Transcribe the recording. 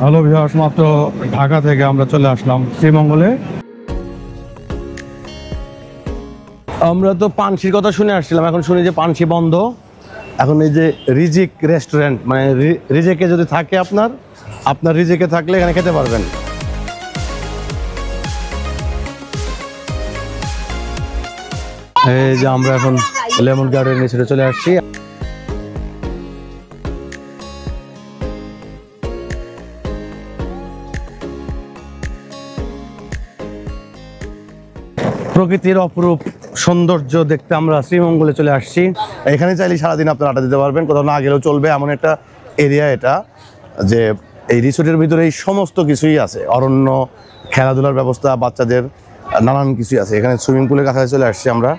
Hello viewers, মাত্র ঢাকা থেকে আমরা চলে আসলাম শ্রীমঙ্গলে। আমরা তো পানসির কথা শুনে আসছিলাম, এখন শুনি যে পানসি বন্ধ। এখন এই যে রিজিক রেস্টুরেন্ট, মানে রিজেকে যদি থাকে আপনার রিজেকে থাকলে এখানে খেতে পারবেন। এই যে আমরা এখন লেমন গার্ডেনের নিচে চলে আসছি। প্রকৃতির অপরূপ সৌন্দর্য দেখতে আমরা শ্রীমঙ্গলে চলে আসছি। এখানে চাইলে সারাদিন আপনারা আড্ডা দিতে পারবেন, কোথাও না গেলেও চলবে, এমন একটা এরিয়া এটা যে এই রিসোর্টের ভিতরে এই সমস্ত কিছুই আছে। অরণ্য, খেলাধুলার ব্যবস্থা, বাচ্চাদের নানান কিছুই আছে। এখানে সুইমিং পুলের কাছে চলে আসছি আমরা।